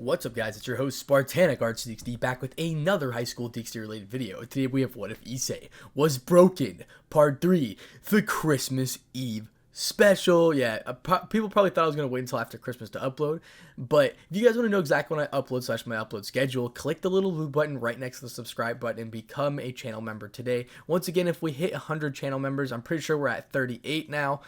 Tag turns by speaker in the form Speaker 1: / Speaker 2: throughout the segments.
Speaker 1: What's up, guys? It's your host Spartanic Arts DxD back with another high school DxD related video. Today we have What If Issei Was Broken Part 3, the Christmas Eve special. Yeah, people probably thought I was going to wait until after Christmas to upload, but if you guys want to know exactly when I upload / my upload schedule, click the little blue button right next to the subscribe button and become a channel member today. Once again, if we hit 100 channel members, I'm pretty sure we're at 38 now.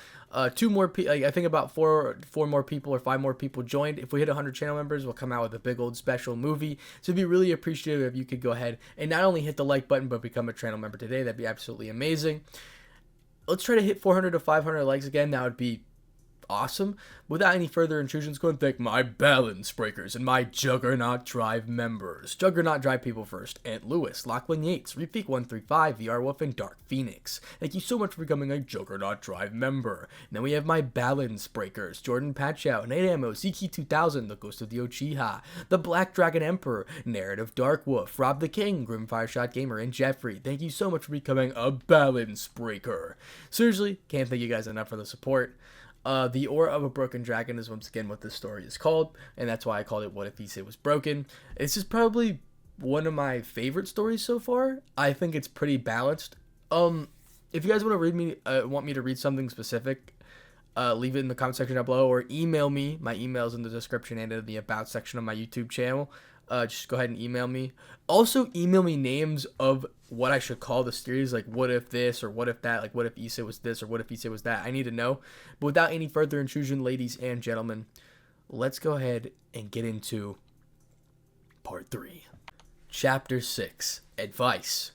Speaker 1: Two more people, I think about four more people or 5 more people joined. If we hit 100 channel members, we'll come out with a big old special movie. So it'd be really appreciative if you could go ahead and not only hit the like button, but become a channel member today. That'd be absolutely amazing. Let's try to hit 400 to 500 likes again. That would be awesome. Without any further intrusions, go and thank my Balance Breakers and my Juggernaut Drive members. Juggernaut Drive people first: Ant Lewis, Lachlan Yates, Refeek135, VR Wolf, and Dark Phoenix. Thank you so much for becoming a Juggernaut Drive member. And then we have my Balance Breakers: Jordan Patchow, Nate Ammo, ZK2000, The Ghost of the Uchiha, The Black Dragon Emperor, Narrative Dark Wolf, Rob the King, Grim Fireshot Gamer, and Jeffrey. Thank you so much for becoming a Balance Breaker. Seriously, can't thank you guys enough for the support. The Aura of a Broken Dragon is once again what this story is called, and that's why I called it What If Issei Was Broken. It's just probably one of my favorite stories so far. I think it's pretty balanced. If you guys want to read me, want me to read something specific, leave it in the comment section down below, or email me. My email is in the description and in the About section of my YouTube channel. Just go ahead and email me. Also, email me names of what I should call the series, like what if this or what if that, like what if Issei was this or what if Issei was that. I need to know. But without any further intrusion, ladies and gentlemen, let's go ahead and get into Part 3. Chapter 6, Advice.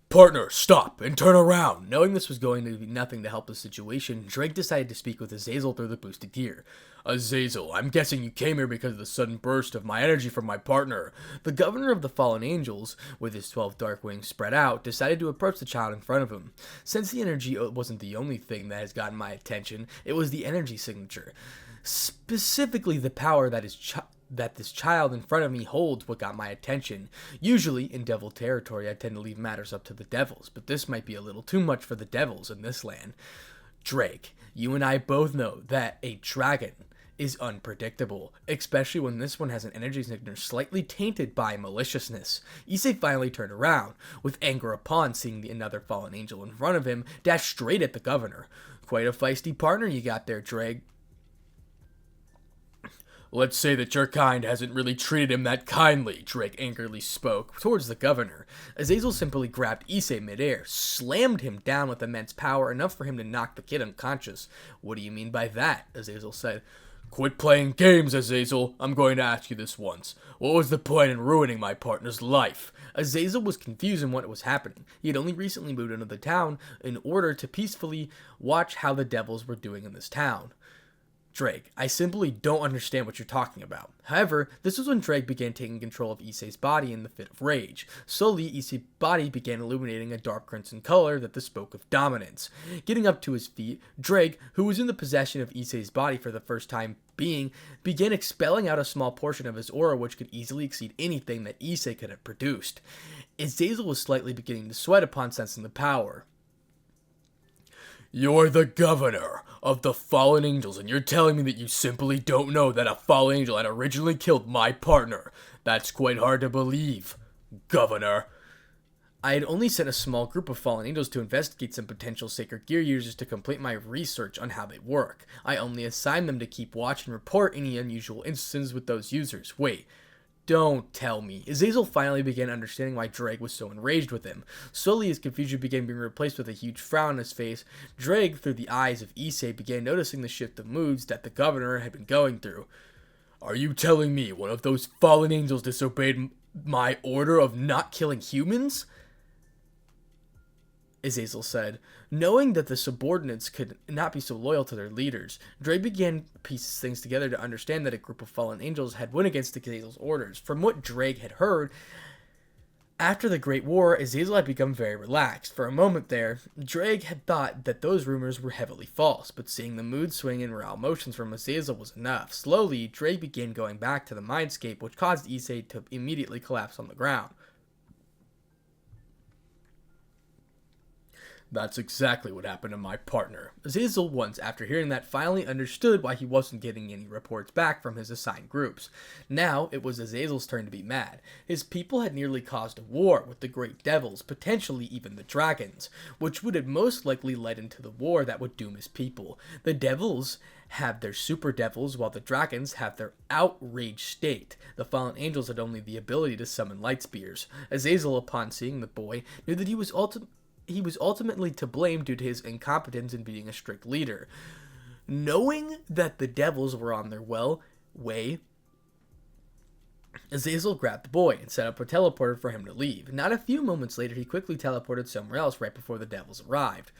Speaker 1: Partner, stop and turn around. Knowing this was going to be nothing to help the situation, Drake decided to speak with Azazel through the boosted gear. Azazel, I'm guessing you came here because of the sudden burst of my energy from my partner. The governor of the Fallen Angels, with his 12 dark wings spread out, decided to approach the child in front of him. Since the energy wasn't the only thing that has gotten my attention, it was the energy signature. Specifically the power that this child in front of me holds what got my attention. Usually, in devil territory, I tend to leave matters up to the devils, but this might be a little too much for the devils in this land. Drake, you and I both know that a dragon is unpredictable, especially when this one has an energy signature slightly tainted by maliciousness. Issei finally turned around, with anger upon seeing another fallen angel in front of him dash straight at the governor. Quite a feisty partner you got there, Drake. Let's say that your kind hasn't really treated him that kindly, Drake angrily spoke towards the governor. Azazel simply grabbed Issei midair, slammed him down with immense power, enough for him to knock the kid unconscious. What do you mean by that? Azazel said. Quit playing games, Azazel. I'm going to ask you this once. What was the point in ruining my partner's life? Azazel was confused in what was happening. He had only recently moved into the town in order to peacefully watch how the devils were doing in this town. Drake, I simply don't understand what you're talking about. However, this was when Drake began taking control of Issei's body in the fit of rage. Slowly, Issei's body began illuminating a dark crimson color that spoke of dominance. Getting up to his feet, Drake, who was in the possession of Issei's body for the first time began expelling out a small portion of his aura which could easily exceed anything that Issei could have produced. Azazel was slightly beginning to sweat upon sensing the power. You're the governor of the Fallen Angels, and you're telling me that you simply don't know that a Fallen Angel had originally killed my partner. That's quite hard to believe, Governor. I had only sent a small group of Fallen Angels to investigate some potential Sacred Gear users to complete my research on how they work. I only assigned them to keep watch and report any unusual instances with those users. Wait. Don't tell me. Azazel finally began understanding why Drake was so enraged with him. Slowly, his confusion began being replaced with a huge frown on his face. Drake, through the eyes of Issei, began noticing the shift of moods that the governor had been going through. Are you telling me one of those fallen angels disobeyed my order of not killing humans? Azazel said. Knowing that the subordinates could not be so loyal to their leaders, Drake began piecing things together to understand that a group of fallen angels had went against Azazel's orders. From what Drake had heard, after the Great War, Azazel had become very relaxed. For a moment there, Drake had thought that those rumors were heavily false, but seeing the mood swing and raw emotions from Azazel was enough. Slowly, Drake began going back to the mindscape, which caused Issei to immediately collapse on the ground. That's exactly what happened to my partner. Azazel once, after hearing that, finally understood why he wasn't getting any reports back from his assigned groups. Now, it was Azazel's turn to be mad. His people had nearly caused a war with the great devils, potentially even the dragons, which would have most likely led into the war that would doom his people. The devils have their super devils, while the dragons have their outraged state. The fallen angels had only the ability to summon light spears. Azazel, upon seeing the boy, knew that he was ultimately to blame due to his incompetence in being a strict leader. Knowing that the devils were on their way, Azazel grabbed the boy and set up a teleporter for him to leave. Not a few moments later, he quickly teleported somewhere else right before the devils arrived.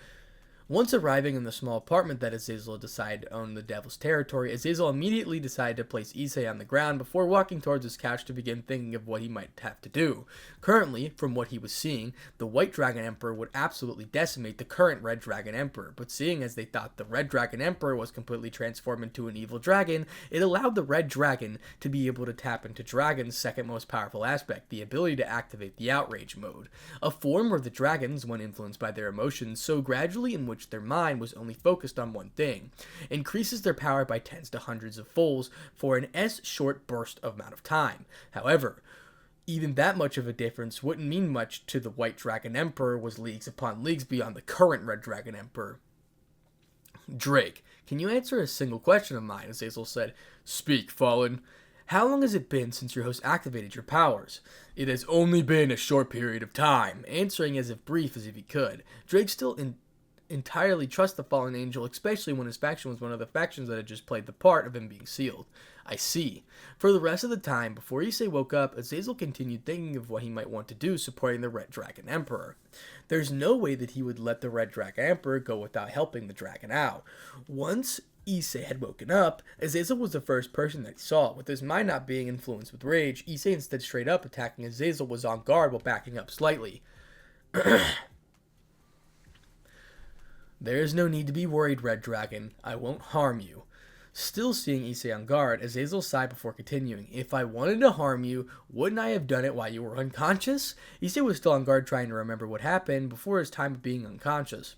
Speaker 1: Once arriving in the small apartment that Azazel decided to own the devil's territory, Azazel immediately decided to place Issei on the ground before walking towards his couch to begin thinking of what he might have to do. Currently, from what he was seeing, the White Dragon Emperor would absolutely decimate the current Red Dragon Emperor, but seeing as they thought the Red Dragon Emperor was completely transformed into an evil dragon, it allowed the Red Dragon to be able to tap into Dragon's second most powerful aspect, the ability to activate the Outrage mode, a form where the dragons, when influenced by their emotions so gradually in which their mind was only focused on one thing, increases their power by tens to hundreds of folds for an short burst of amount of time. However, even that much of a difference wouldn't mean much to the White Dragon Emperor, was leagues upon leagues beyond the current Red Dragon Emperor. Drake, can you answer a single question of mine? Azazel said. Speak, Fallen. How long has it been since your host activated your powers? It has only been a short period of time, answering as if brief as if he could. Drake still entirely trust the fallen angel, especially when his faction was one of the factions that had just played the part of him being sealed. I see. For the rest of the time, before Issei woke up, Azazel continued thinking of what he might want to do supporting the Red Dragon Emperor. There's no way that he would let the Red Dragon Emperor go without helping the dragon out. Once Issei had woken up, Azazel was the first person that he saw. With his mind not being influenced with rage, Issei, instead straight up attacking Azazel, was on guard while backing up slightly. There is no need to be worried, Red Dragon. I won't harm you. Still seeing Issei on guard, Azazel sighed before continuing. If I wanted to harm you, wouldn't I have done it while you were unconscious? Issei was still on guard, trying to remember what happened before his time of being unconscious.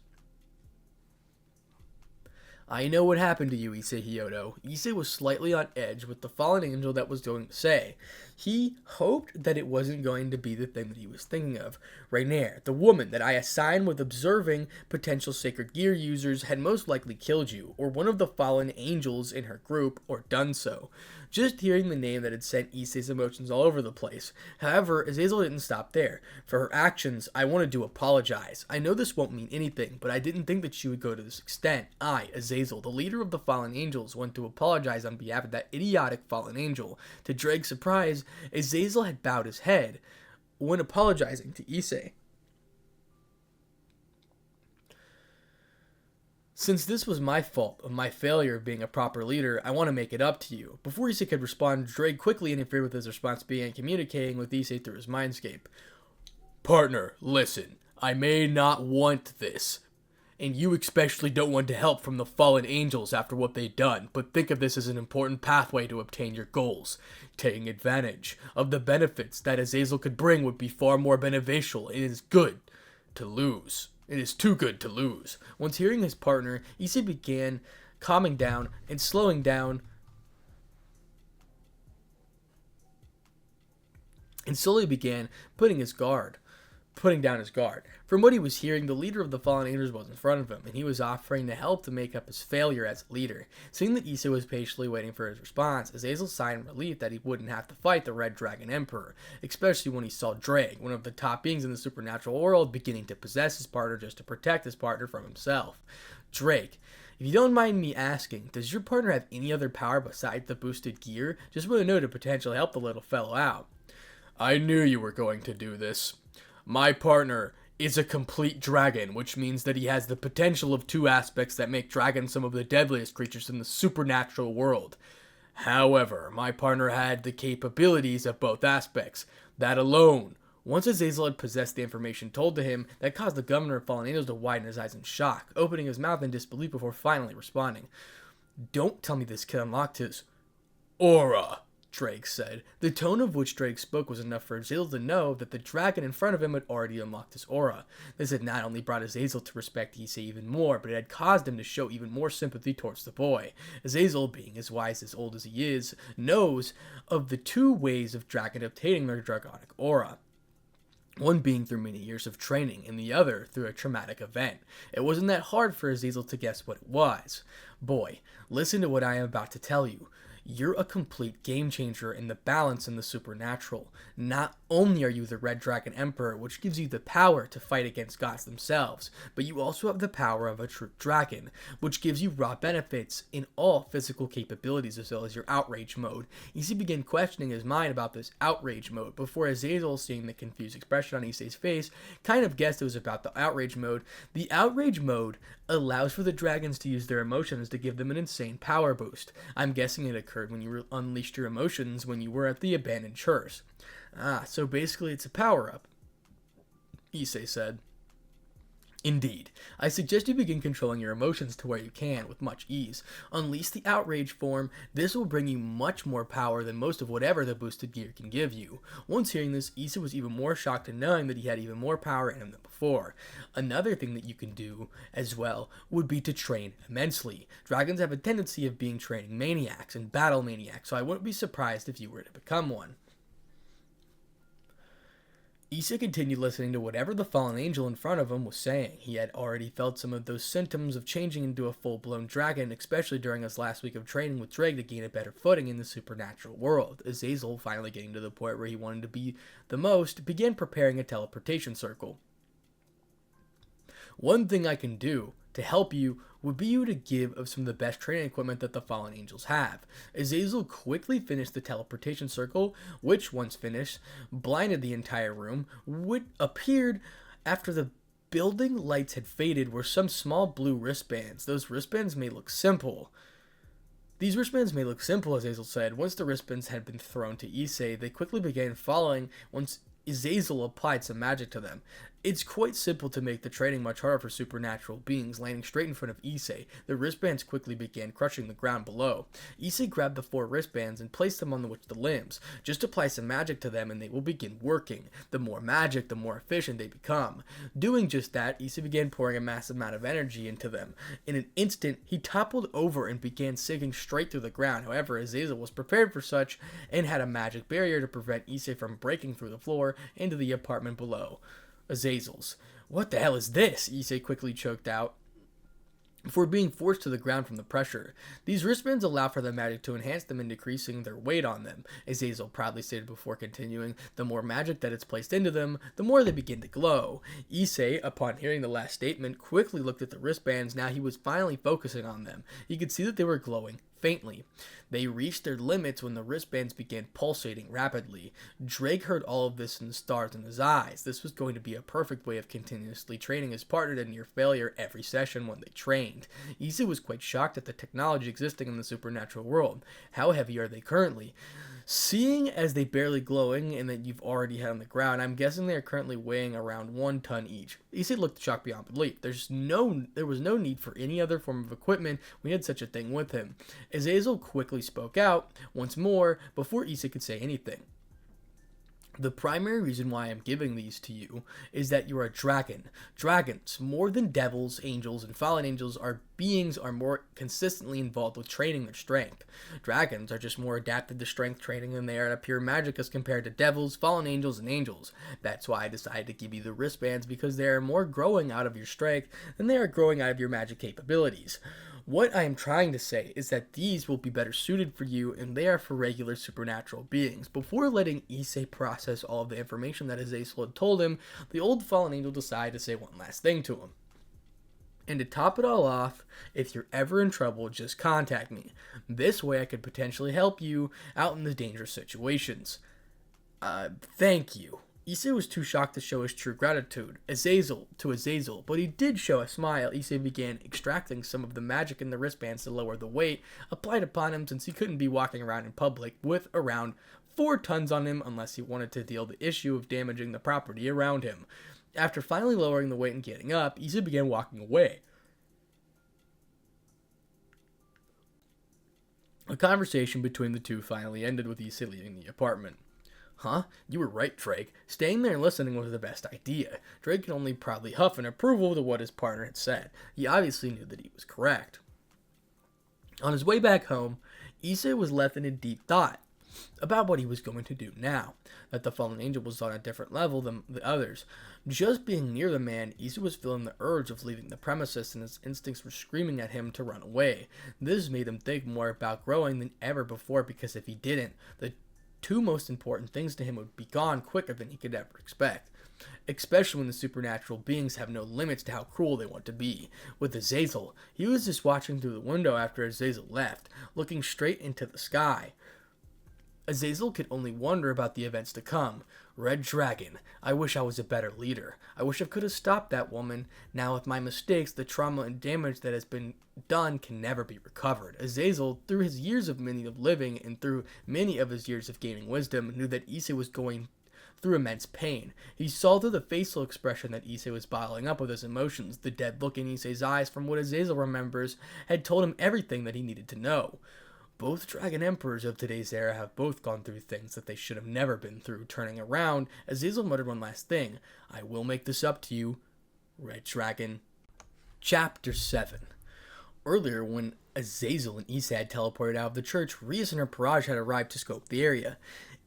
Speaker 1: I know what happened to you, Issei Hyodo. Issei was slightly on edge with the fallen angel that was going to say. He hoped that it wasn't going to be the thing that he was thinking of. Rainier, the woman that I assigned with observing potential sacred gear users, had most likely killed you, or one of the fallen angels in her group, or done so. Just hearing the name that had sent Issei's emotions all over the place. However, Azazel didn't stop there. For her actions, I wanted to apologize. I know this won't mean anything, but I didn't think that she would go to this extent. I, Azazel, the leader of the fallen angels, went to apologize on behalf of that idiotic fallen angel. To Drake's surprise, Azazel had bowed his head when apologizing to Issei. Since this was my fault of my failure of being a proper leader, I want to make it up to you. Before Issei could respond, Drake quickly interfered with his response, began communicating with Issei through his mindscape. Partner, listen. I may not want this, and you especially don't want to help from the fallen angels after what they've done, but think of this as an important pathway to obtain your goals. Taking advantage of the benefits that Azazel could bring would be far more beneficial. It is good to lose. It is too good to lose. Once hearing his partner, Issei began calming down and slowing down and slowly began putting down his guard. From what he was hearing, the leader of the fallen angels was in front of him, and he was offering to help to make up his failure as a leader. Seeing that Issei was patiently waiting for his response, Azazel sighed in relief that he wouldn't have to fight the Red Dragon Emperor, especially when he saw Drake, one of the top beings in the supernatural world, beginning to possess his partner just to protect his partner from himself. Drake, if you don't mind me asking, does your partner have any other power besides the boosted gear? Just want to know to potentially help the little fellow out. I knew you were going to do this. My partner is a complete dragon, which means that he has the potential of two aspects that make dragons some of the deadliest creatures in the supernatural world. However, my partner had the capabilities of both aspects. That alone. Once Azazel had possessed the information told to him, that caused the governor of Fallen Angels to widen his eyes in shock, opening his mouth in disbelief before finally responding. Don't tell me this kid unlocked his aura. Drake said. The tone of which Drake spoke was enough for Azazel to know that the dragon in front of him had already unlocked his aura. This had not only brought Azazel to respect Issei even more, but it had caused him to show even more sympathy towards the boy. Azazel, being as wise as old as he is, knows of the two ways of dragon obtaining their dragonic aura. One being through many years of training, and the other through a traumatic event. It wasn't that hard for Azazel to guess what it was. Boy, listen to what I am about to tell you. You're a complete game changer in the balance in the supernatural. Not only are you the Red Dragon Emperor, which gives you the power to fight against gods themselves, but you also have the power of a true dragon, which gives you raw benefits in all physical capabilities as well as your outrage mode. Issei began questioning his mind about this outrage mode before Azazel, seeing the confused expression on Issei's face, kind of guessed it was about the outrage mode. The outrage mode allows for the dragons to use their emotions to give them an insane power boost. I'm guessing it occurred when you unleashed your emotions when you were at the abandoned church. So basically it's a power-up, Issei said. Indeed. I suggest you begin controlling your emotions to where you can, with much ease. Unleash the outrage form. This will bring you much more power than most of whatever the boosted gear can give you. Once hearing this, Issei was even more shocked in knowing that he had even more power in him than before. Another thing that you can do, as well, would be to train immensely. Dragons have a tendency of being training maniacs and battle maniacs, so I wouldn't be surprised if you were to become one. Issei continued listening to whatever the fallen angel in front of him was saying. He had already felt some of those symptoms of changing into a full-blown dragon, especially during his last week of training with Drake to gain a better footing in the supernatural world. Azazel, finally getting to the point where he wanted to be the most, began preparing a teleportation circle. One thing I can do to help you would be you to give of some of the best training equipment that the fallen angels have. Azazel quickly finished the teleportation circle, which, once finished, blinded the entire room. What appeared after the building lights had faded were some small blue wristbands. Those wristbands may look simple. These wristbands may look simple, Azazel said. Once the wristbands had been thrown to Issei, they quickly began falling once Azazel applied some magic to them. It's quite simple to make the training much harder for supernatural beings. Landing straight in front of Issei, the wristbands quickly began crushing the ground below. Issei grabbed the 4 wristbands and placed them on the limbs. Just apply some magic to them and they will begin working. The more magic, the more efficient they become. Doing just that, Issei began pouring a massive amount of energy into them. In an instant, he toppled over and began sinking straight through the ground. However, Azazel was prepared for such and had a magic barrier to prevent Issei from breaking through the floor into the apartment below. Azazel's. What the hell is this? Issei quickly choked out before being forced to the ground from the pressure. These wristbands allow for the magic to enhance them and decreasing their weight on them. Azazel proudly stated before continuing, the more magic that is placed into them, the more they begin to glow. Issei, upon hearing the last statement, quickly looked at the wristbands. Now he was finally focusing on them. He could see that they were glowing faintly. They reached their limits when the wristbands began pulsating rapidly. Drake heard all of this and the stars in his eyes. This was going to be a perfect way of continuously training his partner to near failure every session when they trained. Issei was quite shocked at the technology existing in the supernatural world. How heavy are they currently? Seeing as they barely glowing and that you've already had on the ground, I'm guessing they are currently weighing around 1 ton each. Issei looked shocked beyond belief. There was no need for any other form of equipment when he had such a thing with him. Azazel quickly spoke out once more before Issei could say anything. The primary reason why I'm giving these to you is that you're a dragon. Dragons, more than devils, angels, and fallen angels, are more consistently involved with training their strength. Dragons are just more adapted to strength training than they are to pure magic as compared to devils, fallen angels, and angels. That's why I decided to give you the wristbands, because they are more growing out of your strength than they are growing out of your magic capabilities. What I am trying to say is that these will be better suited for you, and they are for regular supernatural beings. Before letting Issei process all of the information that Azazel had told him, the old fallen angel decided to say one last thing to him. And to top it all off, if you're ever in trouble, just contact me. This way I could potentially help you out in the dangerous situations. Thank you. Issei was too shocked to show his true gratitude to Azazel, but he did show a smile. Issei began extracting some of the magic in the wristbands to lower the weight applied upon him, since he couldn't be walking around in public with around 4 tons on him unless he wanted to deal the issue of damaging the property around him. After finally lowering the weight and getting up, Issei began walking away. A conversation between the two finally ended with Issei leaving the apartment. Huh? You were right, Drake. Staying there and listening was the best idea. Drake could only proudly huff in approval to what his partner had said. He obviously knew that he was correct. On his way back home, Issei was left in a deep thought about what he was going to do now, that the fallen angel was on a different level than the others. Just being near the man, Issei was feeling the urge of leaving the premises, and his instincts were screaming at him to run away. This made him think more about growing than ever before, because if he didn't, the two most important things to him would be gone quicker than he could ever expect. Especially when the supernatural beings have no limits to how cruel they want to be. With Azazel, he was just watching through the window after Azazel left, looking straight into the sky. Azazel could only wonder about the events to come. Red Dragon, I wish I was a better leader. I wish I could have stopped that woman. Now with my mistakes, the trauma and damage that has been done can never be recovered. Azazel, through his years of living and through many of his years of gaining wisdom, knew that Issei was going through immense pain. He saw through the facial expression that Issei was bottling up with his emotions. The dead look in Issei's eyes, from what Azazel remembers, had told him everything that he needed to know. Both Dragon Emperors of today's era have both gone through things that they should have never been through. Turning around, Azazel muttered one last thing. I will make this up to you, Red Dragon. Chapter 7. Earlier, when Azazel and Issei had teleported out of the church, Rias and her Paraj had arrived to scope the area.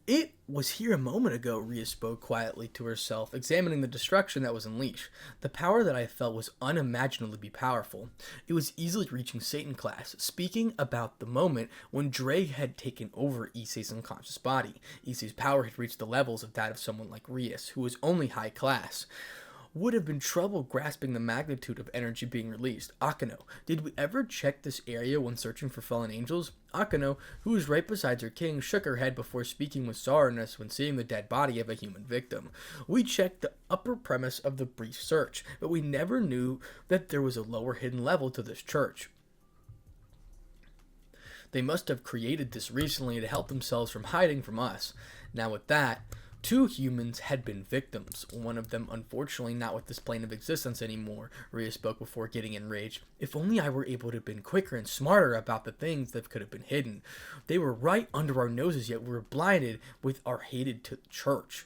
Speaker 1: It was here a moment ago, Rias spoke quietly to herself, examining the destruction that was unleashed. The power that I felt was unimaginably powerful. It was easily reaching Satan class, speaking about the moment when Drake had taken over Issei's unconscious body. Issei's power had reached the levels of that of someone like Rias, who was only high class. Would have been trouble grasping the magnitude of energy being released. Akeno, did we ever check this area when searching for fallen angels? Akeno, who was right beside her king, shook her head before speaking with sorrowness when seeing the dead body of a human victim. We checked the upper premise of the brief search, but we never knew that there was a lower hidden level to this church. They must have created this recently to help themselves from hiding from us. Now with that, 2 humans had been victims, one of them unfortunately not with this plane of existence anymore, Rhea spoke before getting enraged. If only I were able to have been quicker and smarter about the things that could have been hidden. They were right under our noses, yet we were blinded with our hatred to the church.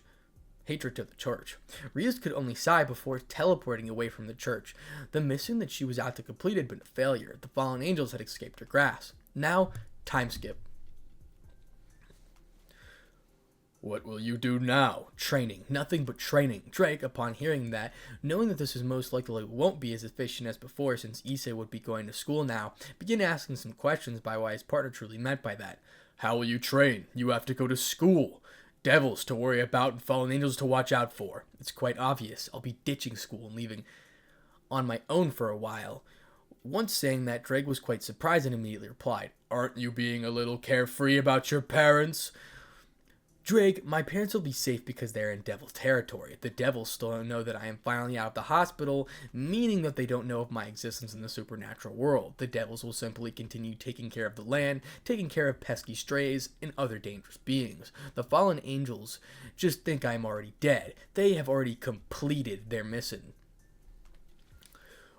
Speaker 1: Rias could only sigh before teleporting away from the church. The mission that she was out to complete had been a failure. The fallen angels had escaped her grasp. Now, time skip. What will you do now? Training. Nothing but training. Drake, upon hearing that, knowing that this was most likely won't be as efficient as before since Issei would be going to school now, began asking some questions by what his partner truly meant by that. How will you train? You have to go to school. Devils to worry about and fallen angels to watch out for. It's quite obvious. I'll be ditching school and leaving on my own for a while. Once saying that, Drake was quite surprised and immediately replied, Aren't you being a little carefree about your parents? Drake, my parents will be safe because they're in devil territory. The devils still don't know that I am finally out of the hospital, meaning that they don't know of my existence in the supernatural world. The devils will simply continue taking care of the land, taking care of pesky strays, and other dangerous beings. The fallen angels just think I am already dead. They have already completed their mission.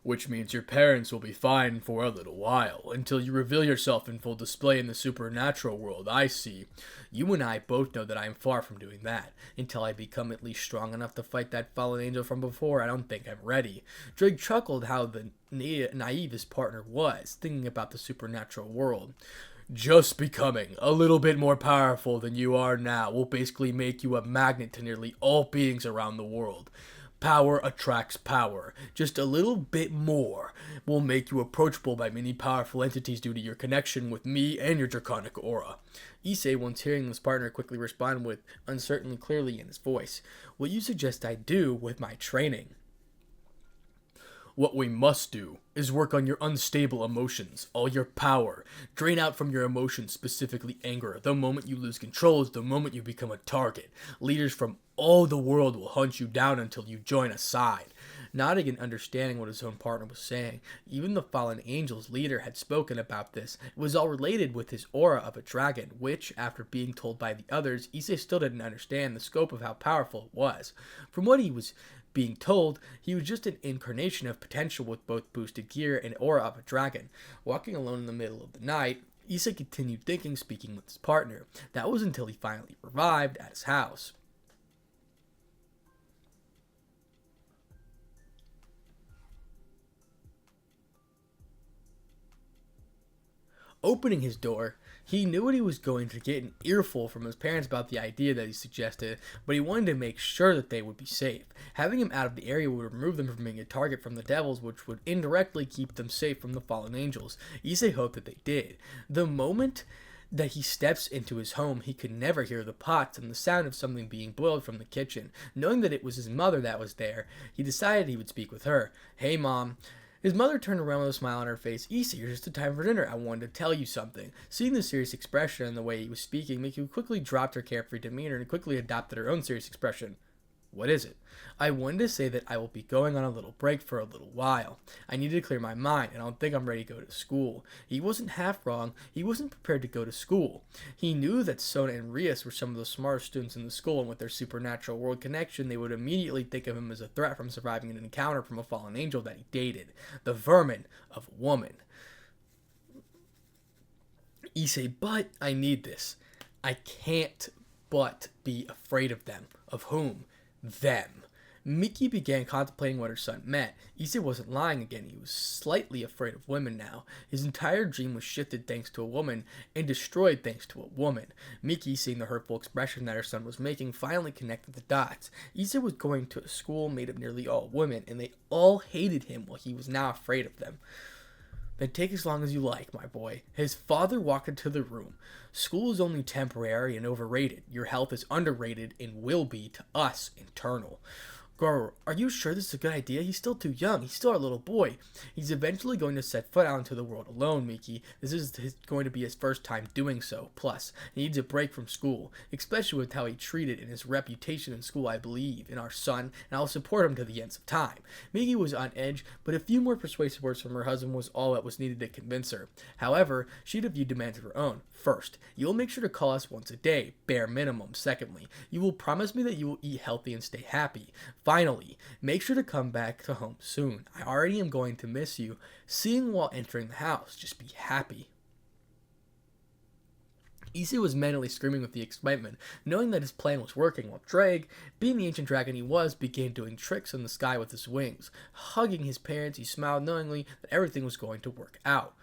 Speaker 1: Which means your parents will be fine for a little while, until you reveal yourself in full display in the supernatural world. I see. You and I both know that I am far from doing that. Until I become at least strong enough to fight that fallen angel from before, I don't think I'm ready. Drake chuckled how the naive his partner was, thinking about the supernatural world. Just becoming a little bit more powerful than you are now will basically make you a magnet to nearly all beings around the world. Power attracts power. Just a little bit more will make you approachable by many powerful entities due to your connection with me and your draconic aura. Issei, once hearing his partner, quickly responded with uncertainly clearly in his voice. What you suggest I do with my training? What we must do is work on your unstable emotions, all your power. Drain out from your emotions, specifically anger. The moment you lose control is the moment you become a target. Leaders from all the world will hunt you down until you join a side. Nodding and understanding what his own partner was saying, even the fallen angel's leader had spoken about this. It was all related with his aura of a dragon, which, after being told by the others, Issei still didn't understand the scope of how powerful it was. From what he was being told, he was just an incarnation of potential with both boosted gear and aura of a dragon. Walking alone in the middle of the night, Issei continued thinking, speaking with his partner. That was until he finally arrived at his house. Opening his door, he knew what he was going to get an earful from his parents about the idea that he suggested, but he wanted to make sure that they would be safe. Having him out of the area would remove them from being a target from the devils, which would indirectly keep them safe from the fallen angels. Issei hoped that they did. The moment that he steps into his home, he could never hear the pots and the sound of something being boiled from the kitchen. Knowing that it was his mother that was there, he decided he would speak with her. "Hey, Mom." His mother turned around with a smile on her face. "Issei, you're just in time for dinner. I wanted to tell you something." Seeing the serious expression and the way he was speaking, Mickey quickly dropped her carefree demeanor and quickly adopted her own serious expression. "What is it?" "I wanted to say that I will be going on a little break for a little while. I need to clear my mind, and I don't think I'm ready to go to school." He wasn't half wrong. He wasn't prepared to go to school. He knew that Sona and Rias were some of the smartest students in the school, and with their supernatural world connection, they would immediately think of him as a threat from surviving an encounter from a fallen angel that he dated. The vermin of a woman. Issei, "But I need this. I can't but be afraid of them." "Of whom?" "Them." Miki began contemplating what her son meant. Issei wasn't lying again. He was slightly afraid of women now. His entire dream was shifted thanks to a woman and destroyed thanks to a woman. Miki, seeing the hurtful expression that her son was making, finally connected the dots. Issei was going to a school made of nearly all women, and they all hated him while he was now afraid of them. "Then take as long as you like, my boy." His father walked into the room. "School is only temporary and overrated. Your health is underrated and will be, to us, eternal." "Goro, are you sure this is a good idea? He's still too young. He's still our little boy. He's eventually going to set foot out into the world alone, Miki. This is going to be his first time doing so. Plus, he needs a break from school, especially with how he treated and his reputation in school. I believe in our son, and I'll support him to the ends of time." Miki was on edge, but a few more persuasive words from her husband was all that was needed to convince her. However, she had a few demands of her own. "First, you will make sure to call us once a day, bare minimum. Secondly, you will promise me that you will eat healthy and stay happy. Finally, make sure to come back to home soon. I already am going to miss you. Seeing while entering the house. Just be happy." Issei was mentally screaming with the excitement, knowing that his plan was working, while Drake, being the ancient dragon he was, began doing tricks in the sky with his wings. Hugging his parents, he smiled knowingly that everything was going to work out.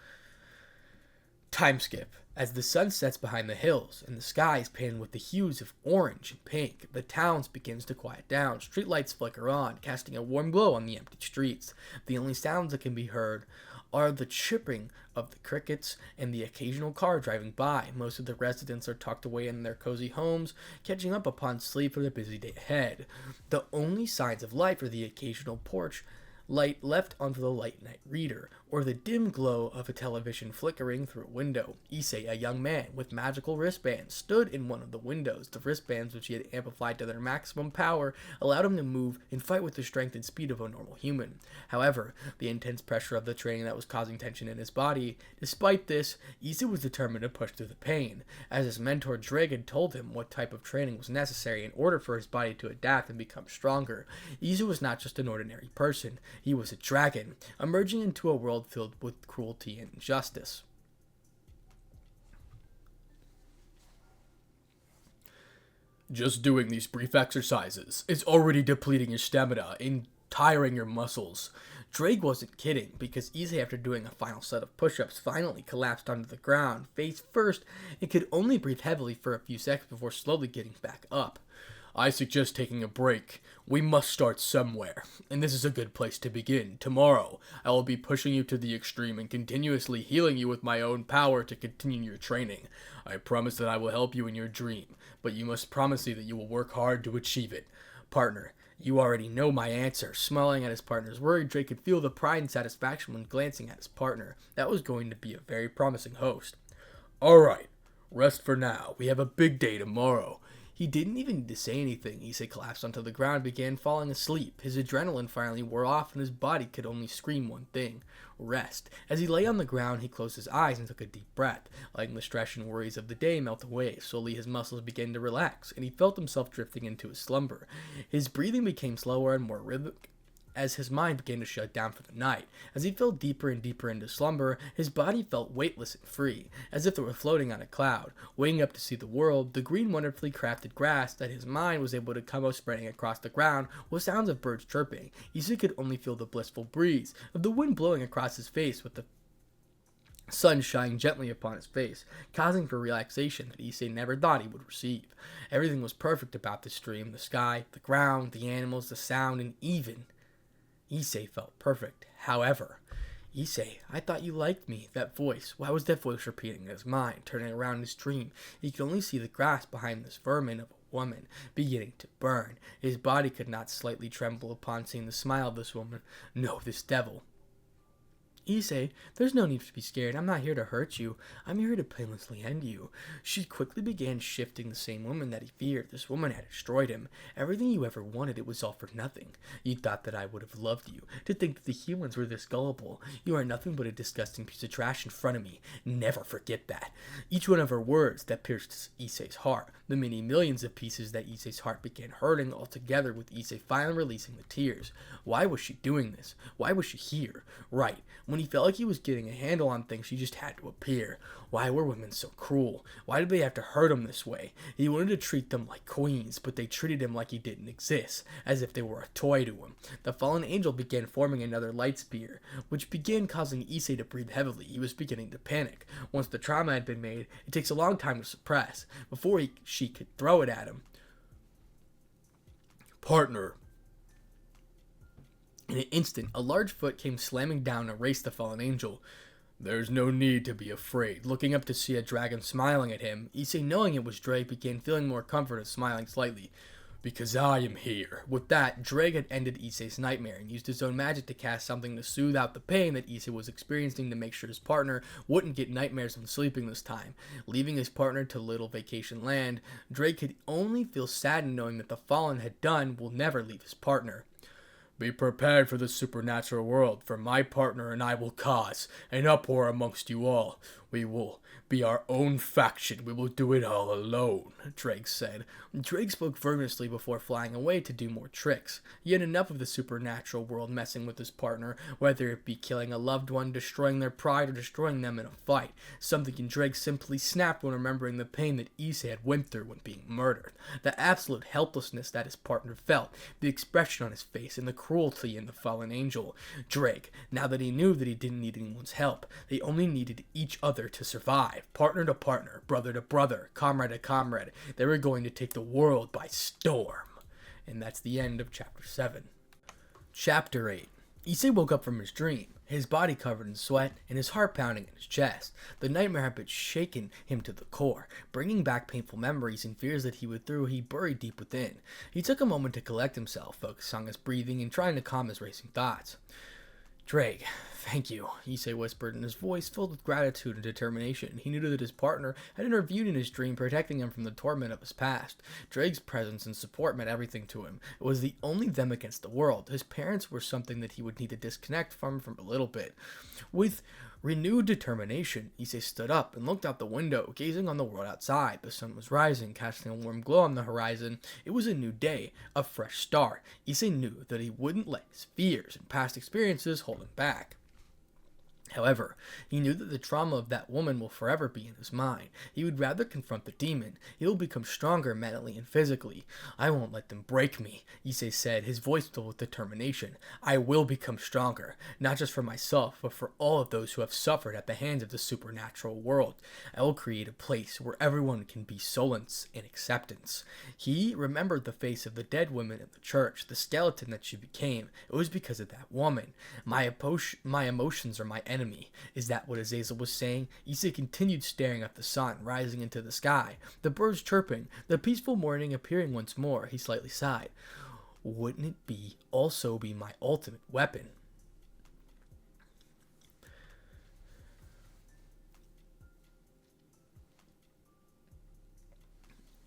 Speaker 1: Time skip. As the sun sets behind the hills and the sky is painted with the hues of orange and pink, the town begins to quiet down. Streetlights flicker on, casting a warm glow on the empty streets. The only sounds that can be heard are the chirping of the crickets and the occasional car driving by. Most of the residents are tucked away in their cozy homes, catching up upon sleep for the busy day ahead. The only signs of life are the occasional porch light left onto the late night reader, or the dim glow of a television flickering through a window. Issei, a young man with magical wristbands, stood in one of the windows. The wristbands, which he had amplified to their maximum power, allowed him to move and fight with the strength and speed of a normal human. However, the intense pressure of the training that was causing tension in his body. Despite this, Issei was determined to push through the pain, as his mentor Drake had told him what type of training was necessary in order for his body to adapt and become stronger. Issei was not just an ordinary person. He was a dragon, emerging into a world filled with cruelty and injustice. "Just doing these brief exercises is already depleting your stamina and tiring your muscles." Drake wasn't kidding, because Issei, after doing a final set of push-ups, finally collapsed onto the ground, face first, and could only breathe heavily for a few seconds before slowly getting back up. "I suggest taking a break. We must start somewhere, and this is a good place to begin. Tomorrow, I will be pushing you to the extreme and continuously healing you with my own power to continue your training. I promise that I will help you in your dream, but you must promise me that you will work hard to achieve it." "Partner, you already know my answer." Smiling at his partner's word, Drake could feel the pride and satisfaction when glancing at his partner. That was going to be a very promising host. "Alright, rest for now. We have a big day tomorrow." He didn't even need to say anything. Issei collapsed onto the ground and began falling asleep. His adrenaline finally wore off, and his body could only scream one thing: rest. As he lay on the ground, he closed his eyes and took a deep breath. Letting the stress and worries of the day melt away, slowly his muscles began to relax, and he felt himself drifting into a slumber. His breathing became slower and more rhythmic as his mind began to shut down for the night. As he fell deeper and deeper into slumber, his body felt weightless and free, as if it were floating on a cloud. Waking up to see the world, the green wonderfully crafted grass that his mind was able to come up spreading across the ground with sounds of birds chirping. Issei could only feel the blissful breeze of the wind blowing across his face with the sun shining gently upon his face, causing for relaxation that Issei never thought he would receive. Everything was perfect about the stream, the sky, the ground, the animals, the sound, and even Issei felt perfect. However, Issei, I thought you liked me. That voice. Why was that voice repeating in his mind? Turning around in his dream, he could only see the grass behind this vermin of a woman beginning to burn. His body could not slightly tremble upon seeing the smile of this woman. No, this devil. Issei, there's no need to be scared. I'm not here to hurt you. I'm here to painlessly end you. She quickly began shifting the same woman that he feared. This woman had destroyed him. Everything you ever wanted, it was all for nothing. You thought that I would have loved you. To think that the humans were this gullible. You are nothing but a disgusting piece of trash in front of me. Never forget that. Each one of her words that pierced Issei's heart. The many millions of pieces that Issei's heart began hurting altogether, with Issei finally releasing the tears. Why was she doing this? Why was she here? Right. When he felt like he was getting a handle on things, she just had to appear. Why were women so cruel? Why did they have to hurt him this way? He wanted to treat them like queens, but they treated him like he didn't exist, as if they were a toy to him. The fallen angel began forming another light spear, which began causing Issei to breathe heavily. He was beginning to panic. Once the trauma had been made, it takes a long time to suppress, before she could throw it at him. Partner. In an instant, a large foot came slamming down and erased the fallen angel. There's no need to be afraid. Looking up to see a dragon smiling at him, Issei, knowing it was Drake, began feeling more comfort and smiling slightly. Because I am here. With that, Drake had ended Issei's nightmare and used his own magic to cast something to soothe out the pain that Issei was experiencing, to make sure his partner wouldn't get nightmares when sleeping this time. Leaving his partner to little vacation land, Drake could only feel saddened knowing that the Fallen had done will never leave his partner. Be prepared for the supernatural world, for my partner and I will cause an uproar amongst you all. We will be our own faction. We will do it all alone, Drake said. Drake spoke earnestly before flying away to do more tricks. He had enough of the supernatural world messing with his partner, whether it be killing a loved one, destroying their pride, or destroying them in a fight. Something in Drake simply snapped when remembering the pain that Issei had went through when being murdered. The absolute helplessness that his partner felt, the expression on his face, and the cruelty in the fallen angel. Drake, now that he knew that he didn't need anyone's help, they only needed each other to survive. Partner to partner, brother to brother, comrade to comrade. They were going to take the world by storm. And that's the end of Chapter 7. Chapter 8. Issei woke up from his dream, his body covered in sweat and his heart pounding in his chest. The nightmare had been shaken him to the core, bringing back painful memories and fears that he buried deep within. He took a moment to collect himself, focusing on his breathing and trying to calm his racing thoughts. Drake, thank you, Issei whispered, and his voice filled with gratitude and determination. He knew that his partner had intervened in his dream, protecting him from the torment of his past. Drake's presence and support meant everything to him. It was the only them against the world. His parents were something that he would need to disconnect from a little bit. With renewed determination, Issei stood up and looked out the window, gazing on the world outside. The sun was rising, casting a warm glow on the horizon. It was a new day, a fresh start. Issei knew that he wouldn't let his fears and past experiences hold him back. However, he knew that the trauma of that woman will forever be in his mind. He would rather confront the demon. He will become stronger mentally and physically. I won't let them break me, Issei said, his voice filled with determination. I will become stronger, not just for myself, but for all of those who have suffered at the hands of the supernatural world. I will create a place where everyone can be solace and acceptance. He remembered the face of the dead woman in the church, the skeleton that she became. It was because of that woman. My emotions are my enemy. Is that what Azazel was saying? Issei continued staring at the sun rising into the sky, the birds chirping, the peaceful morning appearing once more. He slightly sighed. Wouldn't it also be my ultimate weapon?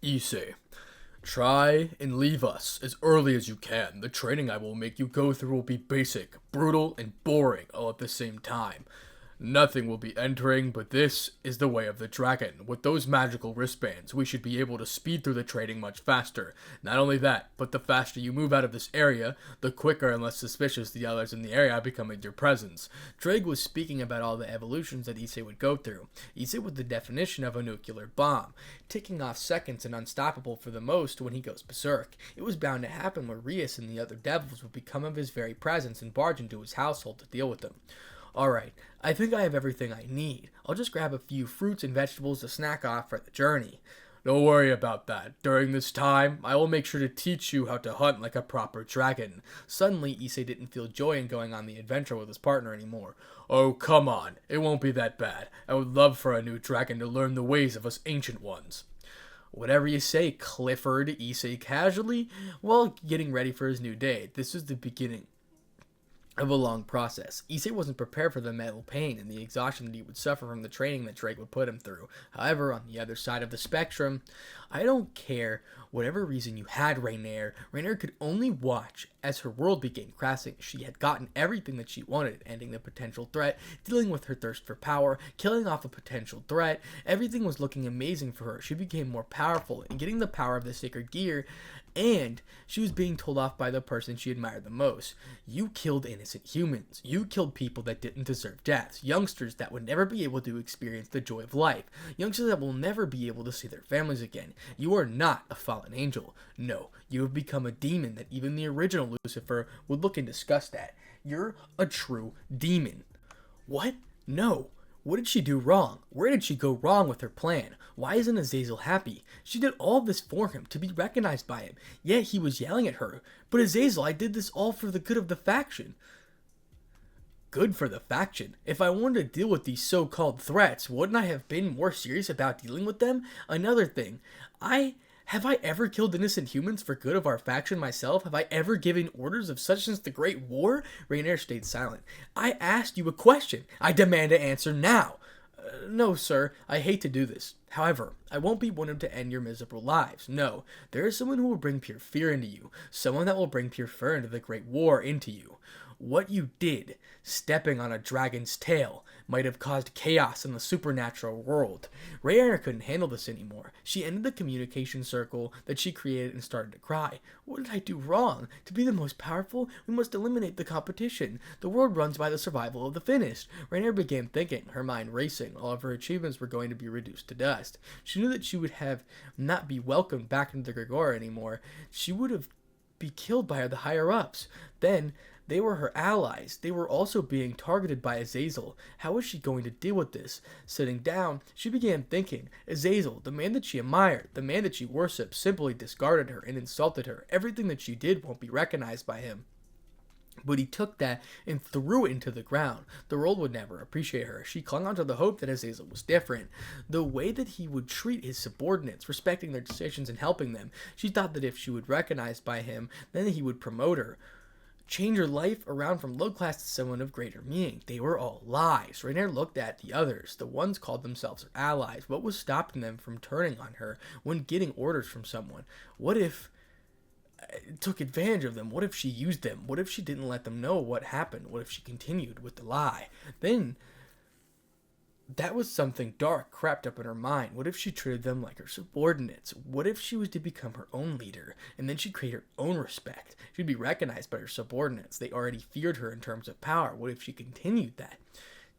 Speaker 1: Issei, try and leave us as early as you can. The training I will make you go through will be basic, brutal, and boring all at the same time. Nothing will be entering, but this is the way of the dragon. With those magical wristbands, we should be able to speed through the trading much faster. Not only that, but the faster you move out of this area, the quicker and less suspicious the others in the area become at your presence. Drake was speaking about all the evolutions that Issei would go through. Issei was the definition of a nuclear bomb, ticking off seconds and unstoppable for the most when he goes berserk. It was bound to happen where Rias and the other devils would become of his very presence and barge into his household to deal with them. Alright, I think I have everything I need. I'll just grab a few fruits and vegetables to snack off for the journey. Don't worry about that. During this time, I will make sure to teach you how to hunt like a proper dragon. Suddenly, Issei didn't feel joy in going on the adventure with his partner anymore. Oh, come on. It won't be that bad. I would love for a new dragon to learn the ways of us ancient ones. Whatever you say, Clifford, Issei casually, while getting ready for his new day. This was the beginning of a long process. Issei wasn't prepared for the mental pain and the exhaustion that he would suffer from the training that Drake would put him through. However, on the other side of the spectrum, I don't care whatever reason you had Rainier could only watch as her world became crashing. She had gotten everything that she wanted, ending the potential threat, dealing with her thirst for power, killing off a potential threat. Everything was looking amazing for her. She became more powerful and getting the power of the sacred gear, and she was being told off by the person she admired the most. You killed innocent humans. You killed people that didn't deserve deaths. Youngsters that would never be able to experience the joy of life. Youngsters that will never be able to see their families again. You are not a fallen angel. No, you have become a demon that even the original Lucifer would look and disgust at. You're a true demon. What? No. What did she do wrong? Where did she go wrong with her plan? Why isn't Azazel happy? She did all this for him, to be recognized by him. Yet he was yelling at her. But Azazel, I did this all for the good of the faction. Good for the faction. If I wanted to deal with these so-called threats, wouldn't I have been more serious about dealing with them? Another thing, have I ever killed innocent humans for good of our faction myself? Have I ever given orders of such since the Great War? Rainier stayed silent. I asked you a question. I demand an answer now. No, sir. I hate to do this. However, I won't be one to end your miserable lives. No, there is someone who will bring pure fear into you. Someone that will bring pure fear into the Great War into you. What you did, stepping on a dragon's tail, might have caused chaos in the supernatural world. Rainier couldn't handle this anymore. She ended the communication circle that she created and started to cry. What did I do wrong? To be the most powerful, we must eliminate the competition. The world runs by the survival of the fittest. Rainier began thinking, her mind racing. All of her achievements were going to be reduced to dust. She knew that she would have not be welcomed back into the Gregora anymore. She would have be killed by the higher-ups. Then, they were her allies. They were also being targeted by Azazel. How was she going to deal with this? Sitting down, she began thinking. Azazel, the man that she admired, the man that she worshipped, simply discarded her and insulted her. Everything that she did won't be recognized by him. But he took that and threw it into the ground. The world would never appreciate her. She clung onto the hope that Azazel was different. The way that he would treat his subordinates, respecting their decisions and helping them. She thought that if she would recognized by him, then he would promote her. Change her life around from low class to someone of greater meaning. They were all lies. Rainier looked at the others. The ones called themselves her allies. What was stopping them from turning on her when getting orders from someone? What if it took advantage of them? What if she used them? What if she didn't let them know what happened? What if she continued with the lie? Then that was something dark crept up in her mind. What if she treated them like her subordinates? What if she was to become her own leader, and then she'd create her own respect? She'd be recognized by her subordinates. They already feared her in terms of power. What if she continued that?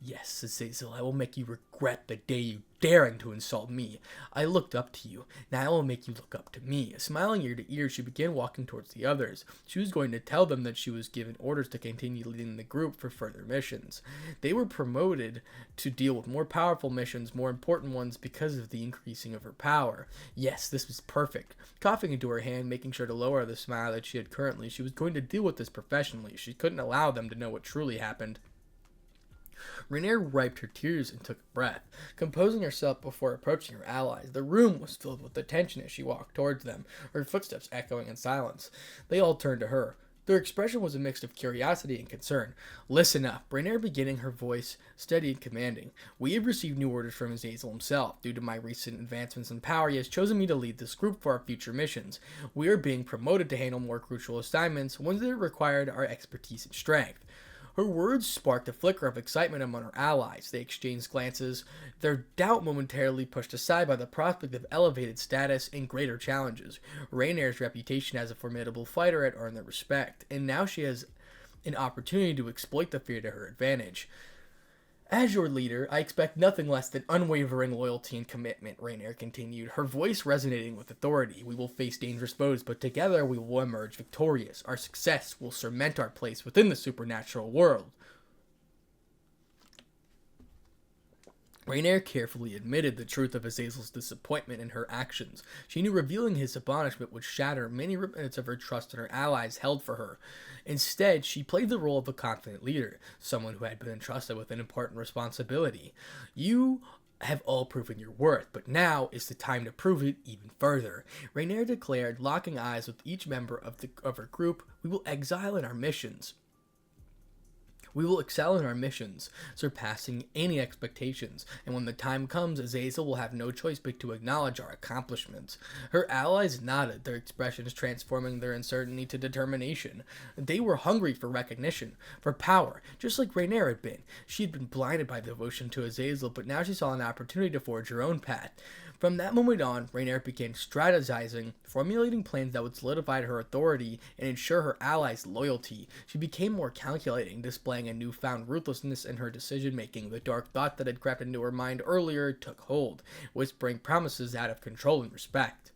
Speaker 1: Yes, Azazel, I will make you regret the day you daring to insult me. I looked up to you. Now I will make you look up to me. Smiling ear to ear, she began walking towards the others. She was going to tell them that she was given orders to continue leading the group for further missions. They were promoted to deal with more powerful missions, more important ones, because of the increasing of her power. Yes, this was perfect. Coughing into her hand, making sure to lower the smile that she had currently, she was going to deal with this professionally. She couldn't allow them to know what truly happened. Rainier wiped her tears and took a breath, composing herself before approaching her allies. The room was filled with attention as she walked towards them, her footsteps echoing in silence. They all turned to her. Their expression was a mix of curiosity and concern. Listen up, Rainier beginning, her voice steady and commanding. We have received new orders from Azazel himself. Due to my recent advancements in power, he has chosen me to lead this group for our future missions. We are being promoted to handle more crucial assignments, ones that required our expertise and strength. Her words sparked a flicker of excitement among her allies. They exchanged glances, their doubt momentarily pushed aside by the prospect of elevated status and greater challenges. Raynair's reputation as a formidable fighter had earned their respect, and now she has an opportunity to exploit the fear to her advantage. As your leader, I expect nothing less than unwavering loyalty and commitment, Raynair continued, her voice resonating with authority. We will face dangerous foes, but together we will emerge victorious. Our success will cement our place within the supernatural world. Raynair carefully admitted the truth of Azazel's disappointment in her actions. She knew revealing his astonishment would shatter many remnants of her trust in her allies held for her. Instead, she played the role of a confident leader, someone who had been entrusted with an important responsibility. You have all proven your worth, but now is the time to prove it even further, Raynair declared, locking eyes with each member of her group. We will excel in our missions, surpassing any expectations, and when the time comes, Azazel will have no choice but to acknowledge our accomplishments. Her allies nodded, their expressions transforming their uncertainty to determination. They were hungry for recognition, for power, just like Raynair had been. She had been blinded by devotion to Azazel, but now she saw an opportunity to forge her own path. From that moment on, Raynair began strategizing, formulating plans that would solidify her authority and ensure her allies' loyalty. She became more calculating, displaying a newfound ruthlessness in her decision-making. The dark thought that had crept into her mind earlier took hold, whispering promises out of control and respect.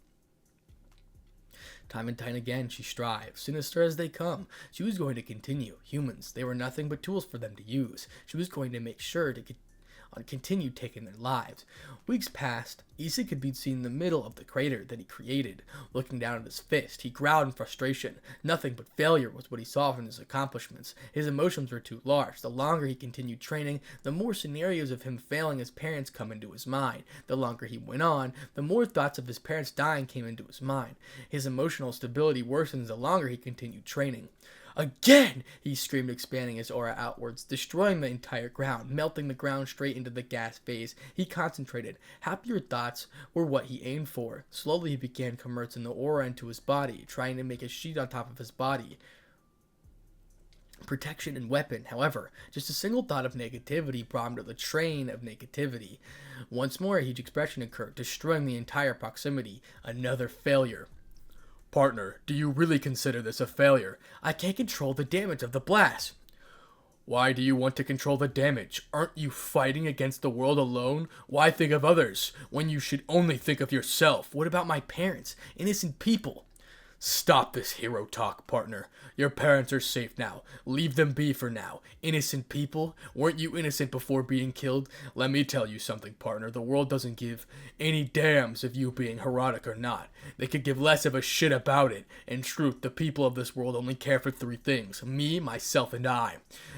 Speaker 1: Time and time again, she strived, sinister as they come. She was going to continue. Humans, they were nothing but tools for them to use. She was going to make sure to continued taking their lives. Weeks passed. Issei could be seen in the middle of the crater that he created. Looking down at his fist, he growled in frustration. Nothing but failure was what he saw from his accomplishments. His emotions were too large. The longer he continued training, the more scenarios of him failing his parents come into his mind. The longer he went on, the more thoughts of his parents dying came into his mind. His emotional stability worsened the longer he continued training. Again! He screamed, expanding his aura outwards, destroying the entire ground, melting the ground straight into the gas phase. He concentrated. Happier thoughts were what he aimed for. Slowly he began converting the aura into his body, trying to make a sheet on top of his body. Protection and weapon. However, just a single thought of negativity brought him to the train of negativity. Once more, a huge expression occurred, destroying the entire proximity. Another failure. Partner, do you really consider this a failure? I can't control the damage of the blast. Why do you want to control the damage? Aren't you fighting against the world alone? Why think of others when you should only think of yourself? What about my parents? Innocent people. Stop this hero talk, partner. Your parents are safe now. Leave them be for now. Innocent people? Weren't you innocent before being killed? Let me tell you something, partner. The world doesn't give any damns of you being heroic or not. They could give less of a shit about it. In truth, the people of this world only care for three things. Me, myself, and I.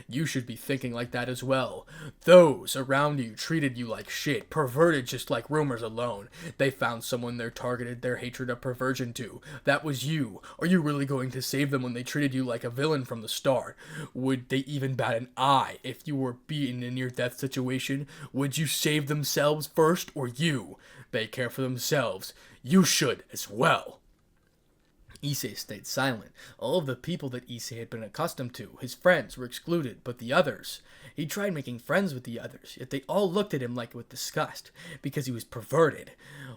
Speaker 1: You should be thinking like that as well. Those around you treated you like shit, perverted just like rumors alone. They found someone they targeted their hatred of perversion to. That was you. Are you really going to save them when they treated you like a villain from the start? Would they even bat an eye if you were beaten in a near-death situation? Would you save themselves first or you? They care for themselves. You should as well. Issei stayed silent. All of the people that Issei had been accustomed to, his friends, were excluded, but the others... He tried making friends with the others, yet they all looked at him like with disgust, because he was perverted.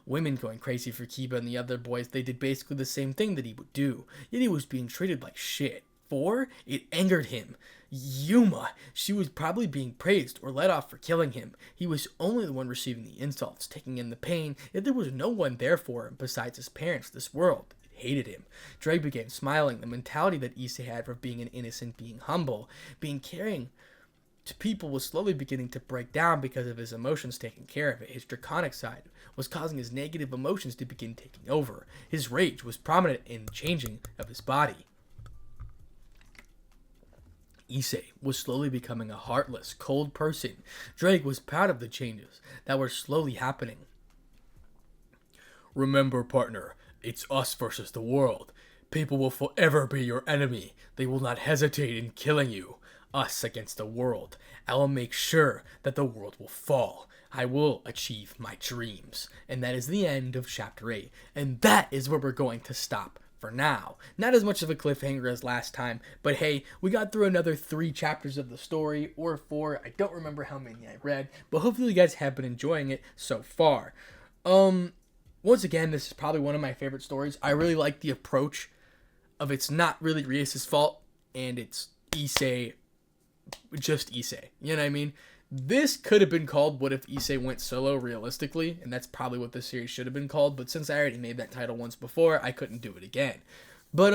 Speaker 1: Women going crazy for Kiba and the other boys, they did basically the same thing that he would do, yet he was being treated like shit. It angered him. Yuma, she was probably being praised or let off for killing him. He was only the one receiving the insults, taking in the pain, yet there was no one there for him besides his parents. This world hated him. Drake began smiling. The mentality that Issei had for being an innocent, being humble, being caring to people was slowly beginning to break down because of his emotions taking care of it. His draconic side was causing his negative emotions to begin taking over. His rage was prominent in the changing of his body. Issei was slowly becoming a heartless, cold person. Drake was proud of the changes that were slowly happening. Remember, partner, it's us versus the world. People will forever be your enemy. They will not hesitate in killing you. Us against the world. I will make sure that the world will fall. I will achieve my dreams. And that is the end of Chapter 8. And that is where we're going to stop for now. Not as much of a cliffhanger as last time, but hey, we got through another 3 chapters of the story, or 4. I don't remember how many I read, but hopefully you guys have been enjoying it so far. Once again, this is probably one of my favorite stories. I really like the approach of it's not really Rias' fault, and it's Issei, just Issei. You know what I mean? This could have been called What If Issei Went Solo, realistically, and that's probably what this series should have been called, but since I already made that title once before, I couldn't do it again. But,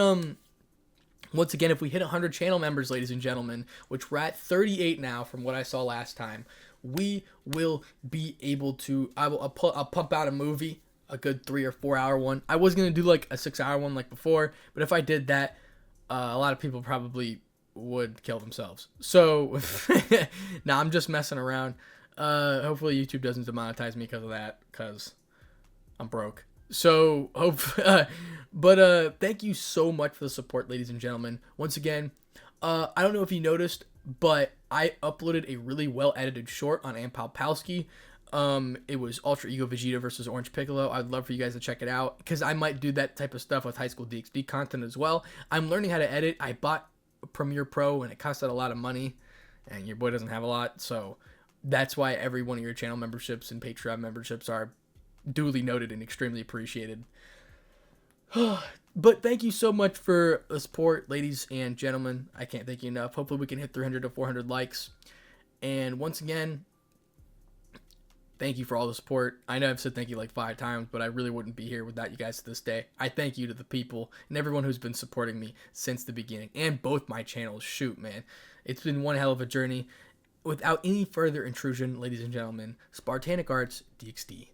Speaker 1: once again, if we hit 100 channel members, ladies and gentlemen, which we're at 38 now from what I saw last time, we will be able to, I'll pump out a movie, a good 3 or 4 hour one. I was going to do like a 6 hour one like before, but if I did that, a lot of people probably would kill themselves. So, nah, I'm just messing around. Hopefully YouTube doesn't demonetize me because of that, because I'm broke. So, thank you so much for the support, ladies and gentlemen. Once again, I don't know if you noticed, but I uploaded a really well-edited short on Ampalpowski. It was Ultra Ego Vegeta versus Orange Piccolo. I'd love for you guys to check it out, because I might do that type of stuff with High School DxD content as well. I'm learning how to edit. I bought Premiere Pro, and it costed a lot of money, and your boy doesn't have a lot, so that's why every one of your channel memberships and Patreon memberships are duly noted and extremely appreciated. But thank you so much for the support, ladies and gentlemen. I can't thank you enough. Hopefully we can hit 300 to 400 likes. And once again, thank you for all the support. I know I've said thank you like 5 times, but I really wouldn't be here without you guys to this day. I thank you to the people and everyone who's been supporting me since the beginning, and both my channels. Shoot, man. It's been one hell of a journey. Without any further intrusion, ladies and gentlemen, Spartanic Arts DxD.